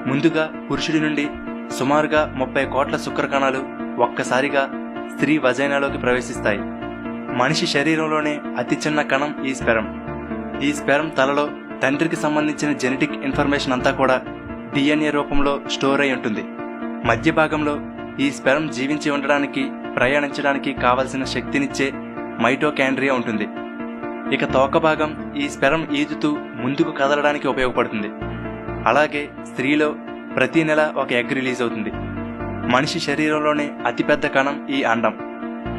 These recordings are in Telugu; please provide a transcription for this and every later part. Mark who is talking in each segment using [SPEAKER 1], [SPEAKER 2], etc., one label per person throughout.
[SPEAKER 1] ముందుగా పురుషుడి నుండి సుమారుగా 30 కోట్ల శుక్రకణాలు ఒక్కసారిగా స్త్రీ వజైనాలోకి ప్రవేశిస్తాయి. మనిషి శరీరంలోనే అతి చిన్న కణం ఈ స్పెరం. ఈ స్పెరం తలలో తండ్రికి సంబంధించిన జెనెటిక్ ఇన్ఫర్మేషన్ అంతా కూడా DNA రూపంలో స్టోర్ అయి ఉంటుంది. మధ్య భాగంలో ఈ స్పెరం జీవించి ఉండడానికి, ప్రయాణించడానికి కావలసిన శక్తినిచ్చే మైటోకాండ్రియా ఉంటుంది. ఇక తోక భాగం ఈ స్పెరం ఈదుతూ ముందుకు కదలడానికి ఉపయోగపడుతుంది. అలాగే స్త్రీలో ప్రతి నెల ఒక ఎగ్ రిలీజ్ అవుతుంది. మనిషి శరీరంలోనే అతిపెద్ద కణం ఈ అండం.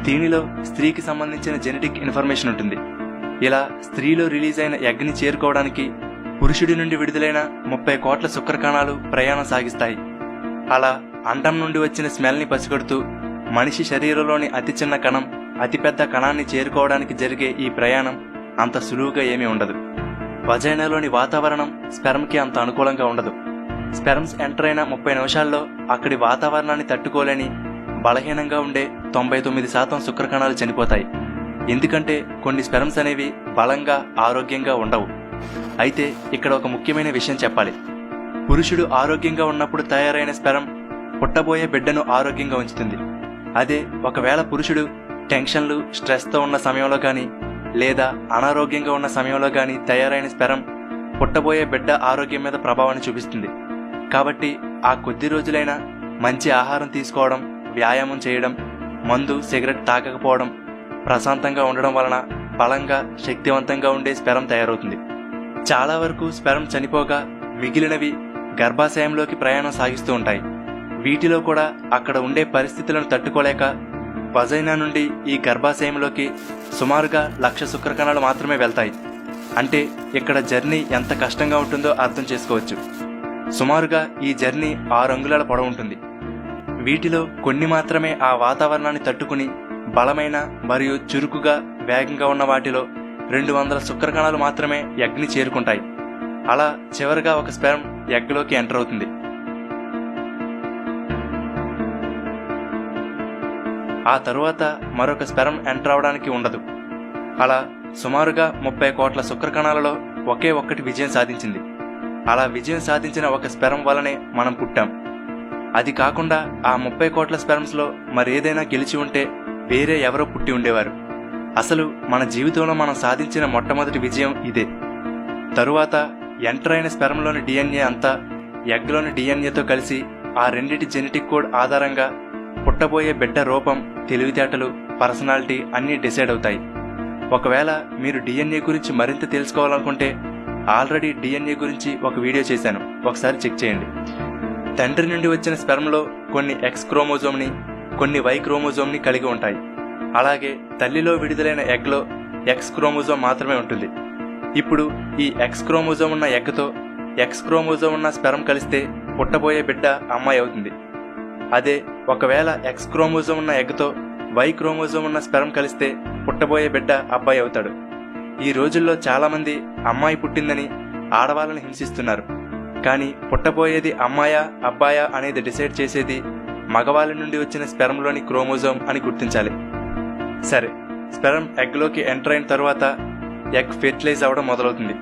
[SPEAKER 1] దీనిలో స్త్రీకి సంబంధించిన జెనెటిక్ ఇన్ఫర్మేషన్ ఉంటుంది. ఇలా స్త్రీలో రిలీజ్ అయిన ఎగ్ని చేరుకోవడానికి పురుషుడి నుండి విడుదలైన 30 కోట్ల శుక్రకణాలు ప్రయాణం సాగిస్తాయి. అలా అండం నుండి వచ్చిన స్మెల్ని పసిగడుతూ మనిషి శరీరంలోని అతి చిన్న కణం అతిపెద్ద కణాన్ని చేరుకోవడానికి జరిగే ఈ ప్రయాణం అంత సులువుగా ఏమీ ఉండదు. వజైనాలోని వాతావరణం స్పెరంకి అంత అనుకూలంగా ఉండదు. స్పెరమ్స్ ఎంటర్ అయిన 30 నిమిషాల్లో అక్కడి వాతావరణాన్ని తట్టుకోలేని బలహీనంగా ఉండే 99% శుక్రకణాలు చనిపోతాయి. ఎందుకంటే కొన్ని స్పెరమ్స్ అనేవి బలంగా, ఆరోగ్యంగా ఉండవు. అయితే ఇక్కడ ఒక ముఖ్యమైన విషయం చెప్పాలి. పురుషుడు ఆరోగ్యంగా ఉన్నప్పుడు తయారైన స్పెరం పుట్టబోయే బిడ్డను ఆరోగ్యంగా ఉంచుతుంది. అదే ఒకవేళ పురుషుడు టెన్షన్లు, స్ట్రెస్తో ఉన్న సమయంలో కానీ లేదా అనారోగ్యంగా ఉన్న సమయంలో కానీ తయారైన స్పెరం పుట్టబోయే బిడ్డ ఆరోగ్యం మీద ప్రభావాన్ని చూపిస్తుంది. కాబట్టి ఆ కొద్ది రోజులైనా మంచి ఆహారం తీసుకోవడం, వ్యాయామం చేయడం, మందు, సిగరెట్ తాగకపోవడం, ప్రశాంతంగా ఉండడం వలన బలంగా, శక్తివంతంగా ఉండే స్పెరం తయారవుతుంది. చాలా వరకు స్పెరం చనిపోగా మిగిలినవి గర్భాశయంలోకి ప్రయాణం సాగిస్తూ ఉంటాయి. వీటిలో కూడా అక్కడ ఉండే పరిస్థితులను తట్టుకోలేక వజైనా నుండి ఈ గర్భాశయంలోకి సుమారుగా 1,00,000 శుక్రకణాలు మాత్రమే వెళ్తాయి. అంటే ఇక్కడ జర్నీ ఎంత కష్టంగా ఉంటుందో అర్థం చేసుకోవచ్చు. సుమారుగా ఈ జర్నీ 6 అంగుళాల పొడవు ఉంటుంది. వీటిలో కొన్ని మాత్రమే ఆ వాతావరణాన్ని తట్టుకుని బలమైన మరియు చురుకుగా, వేగంగా ఉన్న వాటిలో 200 శుక్రకణాలు మాత్రమే ఎగ్ని చేరుకుంటాయి. అలా చివరిగా ఒక స్పెరం ఎగ్లోకి ఎంటర్ అవుతుంది. ఆ తరువాత మరొక స్పెరం ఎంటర్ అవడానికి ఉండదు. అలా సుమారుగా 30 కోట్ల శుక్రకణాలలో ఒకే ఒక్కటి విజయం సాధించింది. అలా విజయం సాధించిన ఒక స్పెరం వలనే మనం పుట్టాం. అది కాకుండా ఆ 30 కోట్ల స్పెరమ్స్లో మరేదైనా గెలిచి ఉంటే వేరే ఎవరో పుట్టి ఉండేవారు. అసలు మన జీవితంలో మనం సాధించిన మొట్టమొదటి విజయం ఇదే. తరువాత ఎంటర్ అయిన స్పెరంలోని DNA అంతా ఎగ్లోని DNAతో కలిసి ఆ రెండిటి జెనెటిక్ కోడ్ ఆధారంగా పుట్టబోయే బిడ్డ రూపం, తెలివితేటలు, పర్సనాలిటీ అన్నీ డిసైడ్ అవుతాయి. ఒకవేళ మీరు DNA గురించి మరింత తెలుసుకోవాలనుకుంటే ఆల్రెడీ DNA గురించి ఒక వీడియో చేశాను, ఒకసారి చెక్ చేయండి. తండ్రి నుండి వచ్చిన స్పెరంలో కొన్ని X క్రోమోజోమ్ని, కొన్ని Y క్రోమోజోమ్ని కలిగి ఉంటాయి. అలాగే తల్లిలో విడుదలైన ఎగ్లో X క్రోమోజోమ్ మాత్రమే ఉంటుంది. ఇప్పుడు ఈ X క్రోమోజోమ్ ఉన్న ఎగ్తో X క్రోమోజోమ్ ఉన్న స్పెరం కలిస్తే పుట్టబోయే బిడ్డ అమ్మాయి అవుతుంది. అదే ఒకవేళ X క్రోమోజోమ్ ఉన్న ఎగ్తో Y క్రోమోజోమ్ ఉన్న స్పెరం కలిస్తే పుట్టబోయే బిడ్డ అబ్బాయి అవుతాడు. ఈ రోజుల్లో చాలామంది అమ్మాయి పుట్టిందని ఆడవాళ్ళని హింసిస్తున్నారు. కానీ పుట్టబోయేది అమ్మాయా, అబ్బాయా అనేది డిసైడ్ చేసేది మగవాళ్ళ నుండి వచ్చిన స్పెరంలోని క్రోమోజోమ్ అని గుర్తించాలి. సరే, స్పెరం ఎగ్లోకి ఎంటర్ అయిన తర్వాత ఎగ్ ఫెర్టిలైజ్ అవ్వడం మొదలవుతుంది.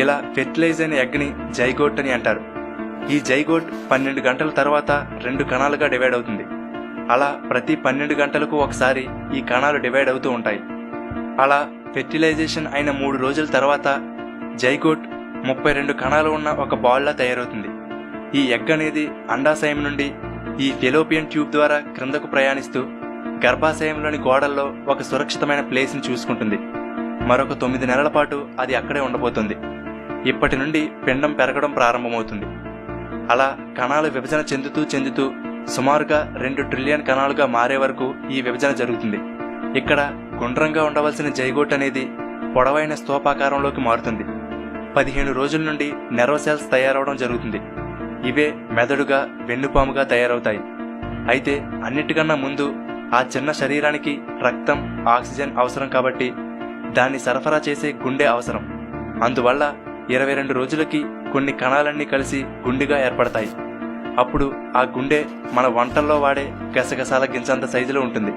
[SPEAKER 1] ఇలా ఫెర్టిలైజ్ అయిన ఎగ్ని జైగోట్ అని అంటారు. ఈ జైగోట్ 12 గంటల తర్వాత 2 కణాలుగా డివైడ్ అవుతుంది. అలా ప్రతి 12 గంటలకు ఒకసారి ఈ కణాలు డివైడ్ అవుతూ ఉంటాయి. అలా ఫెర్టిలైజేషన్ అయిన 3 రోజుల తర్వాత జైగోట్ 32 కణాలు ఉన్న ఒక బాల్లా తయారవుతుంది. ఈ ఎగ్ అనేది అండాశయం నుండి ఈ ఫెలోపియన్ ట్యూబ్ ద్వారా క్రిందకు ప్రయాణిస్తూ గర్భాశయంలోని గోడల్లో ఒక సురక్షితమైన ప్లేస్ని చూసుకుంటుంది. మరొక 9 నెలల పాటు అది అక్కడే ఉండబోతుంది. ఇప్పటి నుండి పిండం పెరగడం ప్రారంభమవుతుంది. అలా కణాలు విభజన చెందుతూ సుమారుగా 2 ట్రిలియన్ కణాలుగా మారే వరకు ఈ విభజన జరుగుతుంది. ఇక్కడ గుండ్రంగా ఉండవలసిన జైగోట్ అనేది పొడవైన స్తూపాకారంలోకి మారుతుంది. 15 రోజుల నుండి నెర్వ్ సెల్స్ తయారవడం జరుగుతుంది. ఇవే మెదడుగా, వెన్నుపాముగా తయారవుతాయి. అయితే అన్నిటికన్నా ముందు ఆ చిన్న శరీరానికి రక్తం, ఆక్సిజన్ అవసరం కాబట్టి దాన్ని సరఫరా చేసే గుండె అవసరం. అందువల్ల 22 రోజులకి కొన్ని కణాలన్నీ కలిసి గుండెగా ఏర్పడతాయి. అప్పుడు ఆ గుండె మన వంటల్లో వాడే గసగసాల గింజంత సైజులో ఉంటుంది.